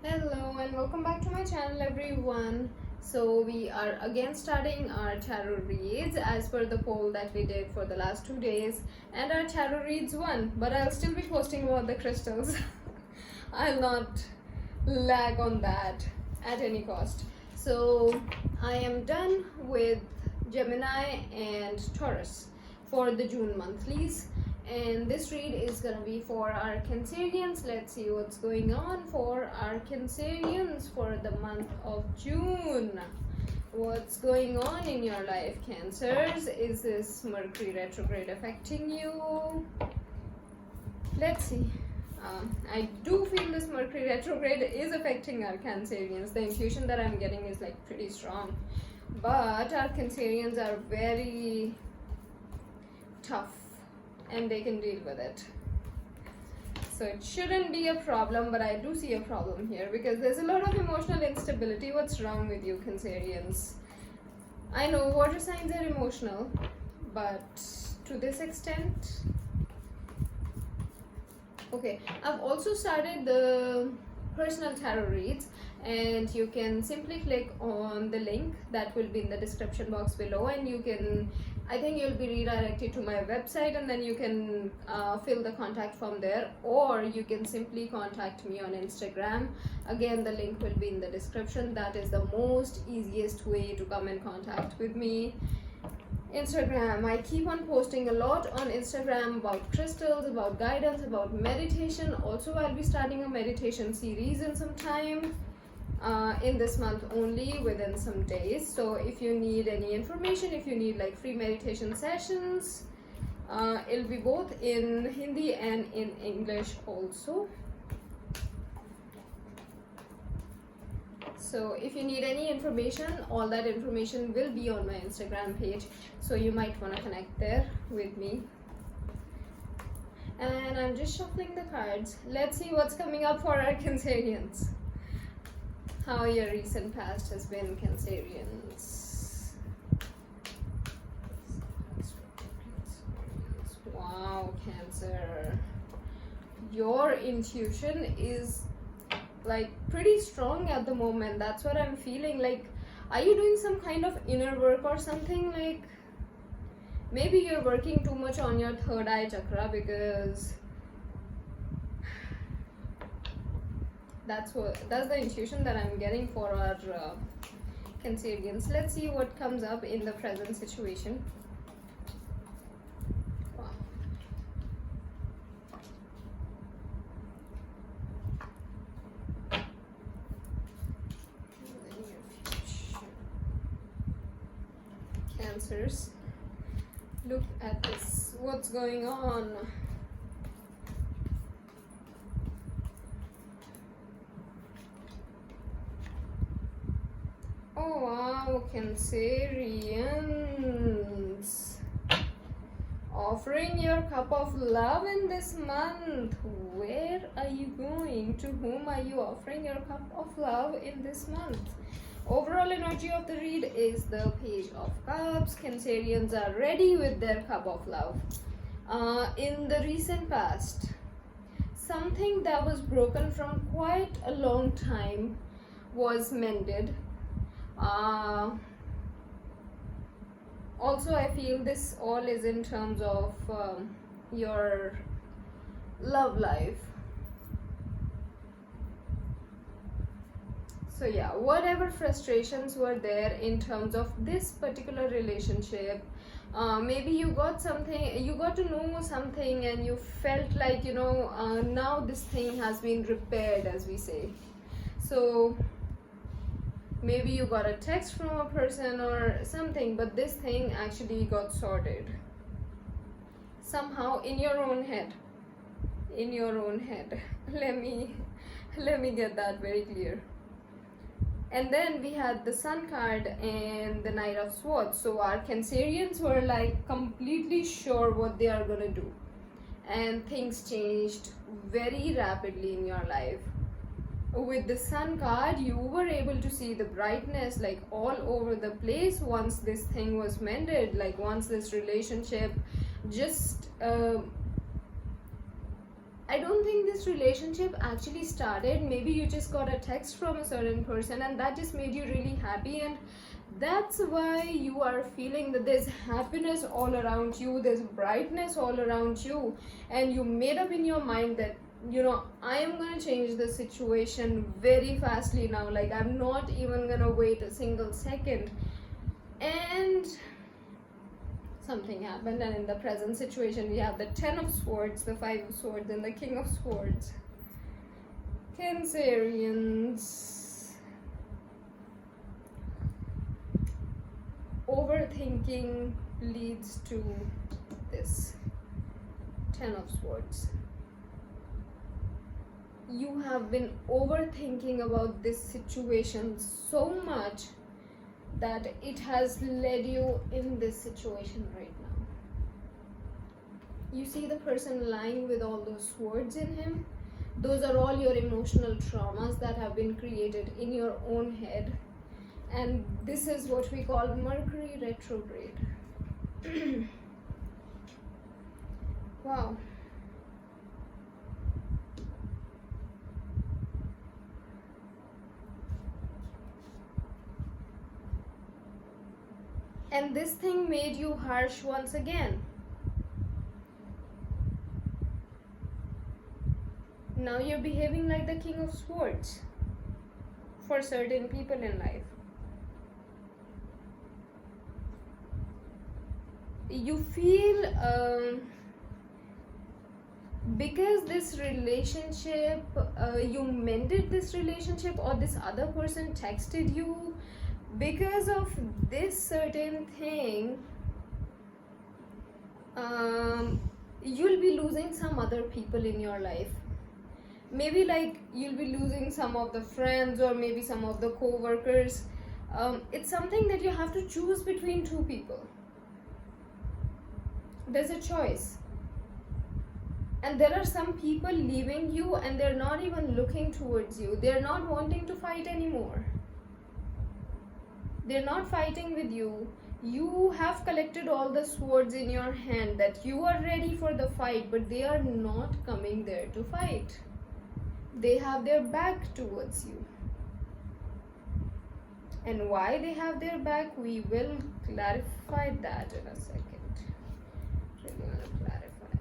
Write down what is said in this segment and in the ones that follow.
Hello and welcome back to my channel everyone. So we are again starting our tarot reads as per the poll that we did for the last 2 days, and our tarot reads won, but I'll still be posting about the crystals. I'll not lag on that at any cost. So I am done with Gemini and Taurus for the June monthlies, and this read is gonna be for our Cancerians. Let's see what's going on for our Cancerians for the month of June. What's going on in your life, Cancers? Is this Mercury retrograde affecting you? Let's see. I do feel this Mercury retrograde is affecting our Cancerians. The intuition that I'm getting is like pretty strong, but our Cancerians are very tough and they can deal with it, so it shouldn't be a problem. But I do see a problem here because there's a lot of emotional instability. What's wrong with you, Cancerians? I know water signs are emotional, but to this extent. Okay, I've also started the personal tarot reads, and you can simply click on the link that will be in the description box below, and you can, I think you'll be redirected to my website, and then you can fill the contact form there, or you can simply contact me on Instagram. Again, the link will be in the description. That is the most easiest way to come in contact with me. Instagram, I keep on posting a lot on Instagram about crystals, about guidance, about meditation. Also, I'll be starting a meditation series in some time, in this month only, within some days. So if you need any information, if you need like free meditation sessions, it'll be both in Hindi and in English also. So if you need any information, all that information will be on my Instagram page, so you might want to connect there with me. And I'm just shuffling the cards. Let's see what's coming up for our Cancerians. How your recent past has been, Cancerians. Wow, Cancer. Your intuition is like pretty strong at the moment. That's what I'm feeling. Like, are you doing some kind of inner work or something? Like, maybe you're working too much on your third eye chakra, because that's the intuition that I'm getting for our Cancerians. Let's see what comes up in the present situation. Wow. Cancers, look at this. What's going on? Oh wow, Cancerians, offering your cup of love in this month. Where are you going? To whom are you offering your cup of love in this month? Overall energy of the read is the Page of Cups. Cancerians are ready with their cup of love. In the recent past, something that was broken from quite a long time was mended. Also, I feel this all is in terms of your love life. So yeah, whatever frustrations were there in terms of this particular relationship, maybe you got something, you got to know something, and you felt like, now this thing has been repaired, as we say. So maybe you got a text from a person or something, but this thing actually got sorted somehow in your own head. In your own head. Let me get that very clear. And then we had the Sun card and the Knight of Swords. So our Cancerians were like completely sure what they are gonna do, and things changed very rapidly in your life. With the Sun card, you were able to see the brightness like all over the place once this thing was mended, like once this relationship just I don't think this relationship actually started. Maybe you just got a text from a certain person and that just made you really happy, and that's why you are feeling that there's happiness all around you, there's brightness all around you, and you made up in your mind that, you know, I am gonna change the situation very fastly now. Like, I'm not even gonna wait a single second. And something happened, and in the present situation we have the 10 of swords, the 5 of swords, and the king of swords. Cancerians, overthinking leads to this 10 of swords. You have been overthinking about this situation so much that it has led you in this situation right now. You see the person lying with all those swords in him? Those are all your emotional traumas that have been created in your own head. And this is what we call Mercury retrograde. Wow. And this thing made you harsh once again. Now you're behaving like the king of swords for certain people in life. You feel because this relationship, you mended this relationship, or this other person texted you, because of this certain thing, you'll be losing some other people in your life. Maybe like you'll be losing some of the friends, or maybe some of the co-workers. It's something that you have to choose between two people. There's a choice. And there are some people leaving you and they're not even looking towards you. They're not wanting to fight anymore. They're not fighting with you. You have collected all the swords in your hand that you are ready for the fight, but they are not coming there to fight. They have their back towards you. And why they have their back, we will clarify that in a second. Really want to clarify.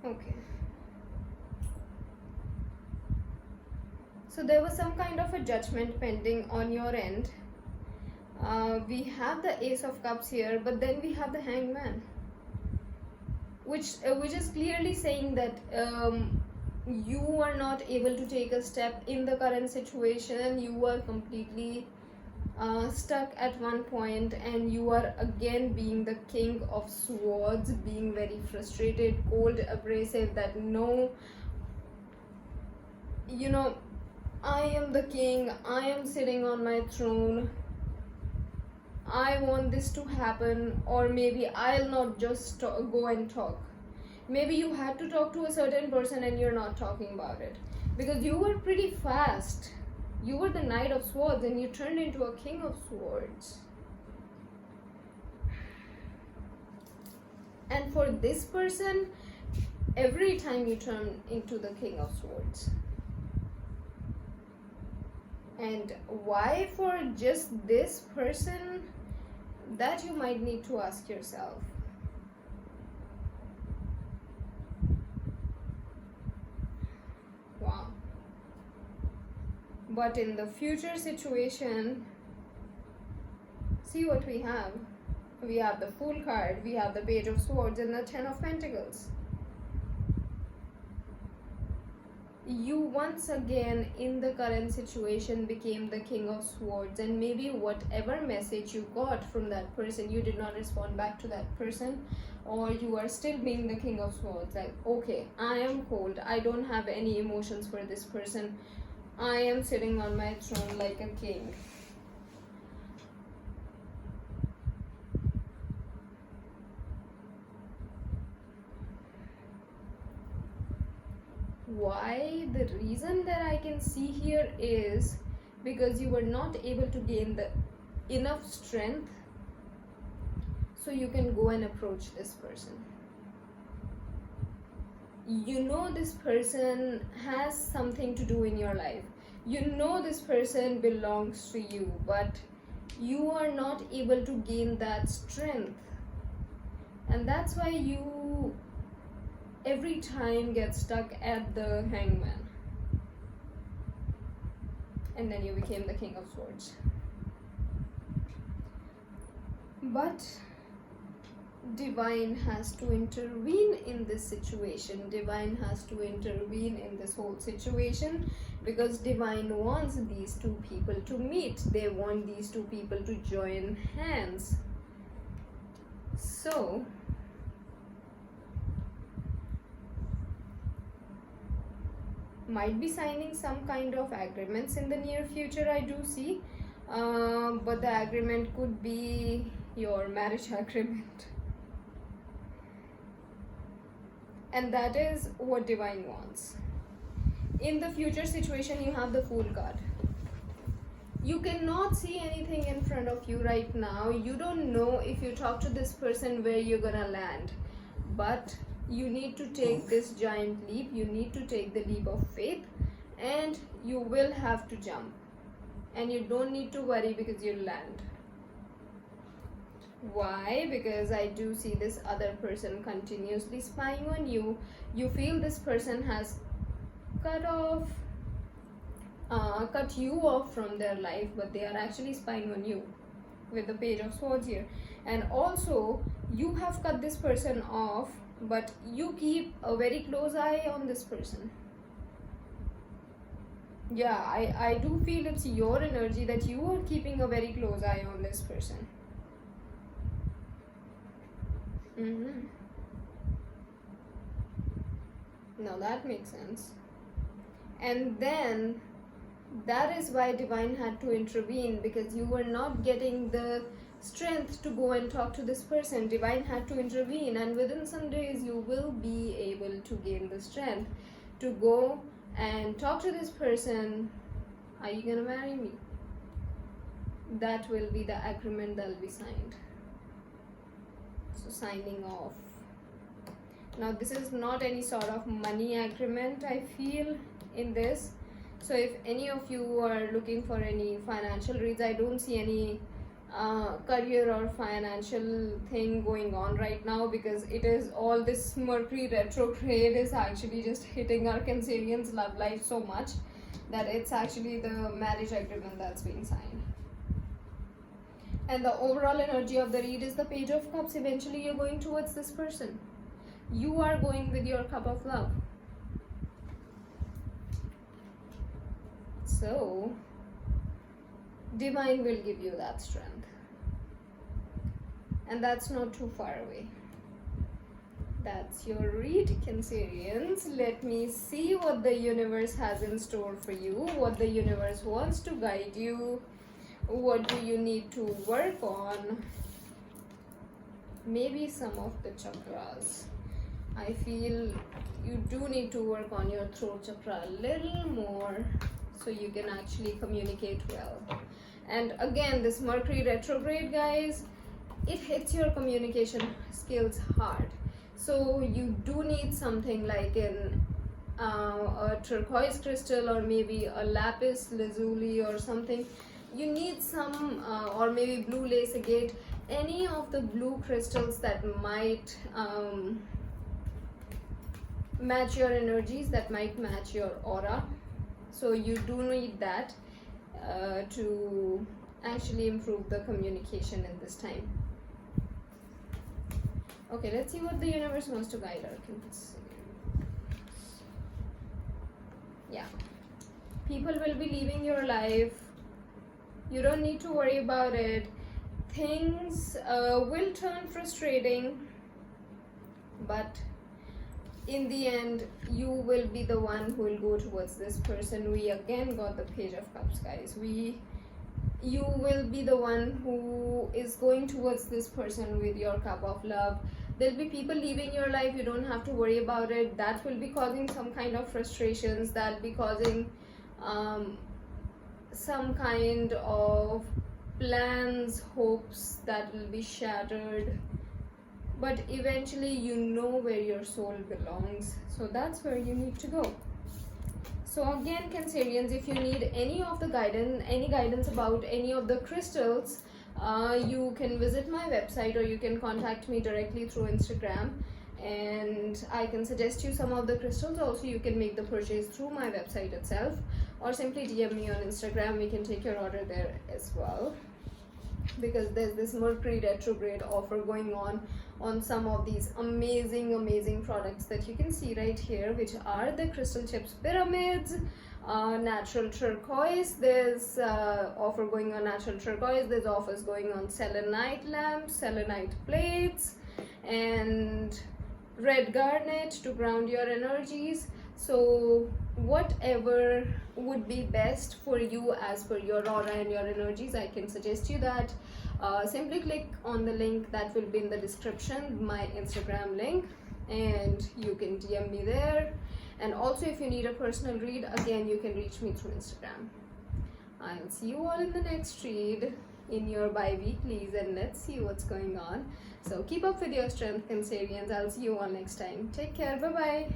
Okay. So there was some kind of a judgment pending on your end. We have the Ace of Cups here, but then we have the Hangman, which is clearly saying that you are not able to take a step in the current situation. You are completely stuck at one point, and you are again being the king of swords, being very frustrated, cold, abrasive, that no, you know, I am the king, I am sitting on my throne, I want this to happen. Or maybe I'll not just go and talk. Maybe you had to talk to a certain person and you're not talking about it because you were pretty fast. You were the Knight of Swords and you turned into a King of Swords. And for this person, every time you turn into the King of Swords. And why for just this person? That you might need to ask yourself. Wow. But in the future situation, see what we have. We have the Fool card, we have the Page of Swords, and the Ten of Pentacles. You once again in the current situation became the King of Swords, and maybe whatever message you got from that person, you did not respond back to that person, or you are still being the King of Swords, like, okay, I am cold, I don't have any emotions for this person, I am sitting on my throne like a king. Why? The reason that I can see here is because you were not able to gain the enough strength so you can go and approach this person. You know this person has something to do in your life. You know this person belongs to you, but you are not able to gain that strength. And that's why you every time get stuck at the Hangman. And then you became the King of Swords. But Divine has to intervene in this situation. Divine has to intervene in this whole situation because Divine wants these two people to meet. They want these two people to join hands. So might be signing some kind of agreements in the near future, I do see. But the agreement could be your marriage agreement. And that is what Divine wants. In the future situation, you have the Fool card. You cannot see anything in front of you right now. You don't know if you talk to this person where you're gonna land. But you need to take this giant leap. You need to take the leap of faith. And you will have to jump. And you don't need to worry because you'll land. Why? Because I do see this other person continuously spying on you. You feel this person has cut you off from their life, but they are actually spying on you with the Page of Swords here. And also you have cut this person off, but you keep a very close eye on this person. Yeah, I do feel it's your energy that you are keeping a very close eye on this person. Now that makes sense. And then that is why Divine had to intervene, because you were not getting the strength to go and talk to this person. Divine had to intervene, and within some days you will be able to gain the strength to go and talk to this person. Are you gonna marry me? That will be the agreement that will be signed. So signing off. Now this is not any sort of money agreement, I feel, in this. So if any of you are looking for any financial reads, I don't see any career or financial thing going on right now, because it is all this Mercury retrograde is actually just hitting our Cancerians' love life so much that it's actually the marriage agreement that's being signed. And the overall energy of the read is the Page of Cups. Eventually you're going towards this person. You are going with your cup of love. So Divine will give you that strength. And that's not too far away. That's your read, Cancerians. Let me see what the universe has in store for you, what the universe wants to guide you. What do you need to work on? Maybe some of the chakras. I feel you do need to work on your throat chakra a little more so you can actually communicate well. And again, this Mercury retrograde, guys, it hits your communication skills hard. So you do need something like a turquoise crystal, or maybe a lapis lazuli or something. You need some, or maybe blue lace agate, any of the blue crystals that might match your energies, that might match your aura. So you do need that to actually improve the communication in this time. Okay, let's see what the universe wants to guide our Cancerians. Yeah, people will be leaving your life. You don't need to worry about it. Things will turn frustrating, but in the end, you will be the one who will go towards this person. We again got the Page of Cups, guys. You will be the one who is going towards this person with your cup of love. There'll be people leaving your life. You don't have to worry about it. That will be causing some kind of frustrations. That'll be causing some kind of plans, hopes that will be shattered, but eventually you know where your soul belongs, so that's where you need to go. So again, Cancerians, if you need any of the guidance, any guidance about any of the crystals, you can visit my website or you can contact me directly through Instagram, and I can suggest you some of the crystals. Also, you can make the purchase through my website itself, or simply DM me on Instagram. We can take your order there as well, because there's this Mercury retrograde offer going on some of these amazing products that you can see right here, which are the crystal chips pyramids, natural turquoise. There's offer going on natural turquoise. There's offers going on selenite lamps, selenite plates, and red garnet to ground your energies. So whatever would be best for you as per your aura and your energies, I can suggest you that. Simply click on the link that will be in the description, my Instagram link, and you can DM me there. And also, if you need a personal read, again, you can reach me through Instagram. I'll see you all in the next read in your bi-weeklies, and let's see what's going on. So keep up with your strength, Cancerians. I'll see you all next time. Take care. Bye bye.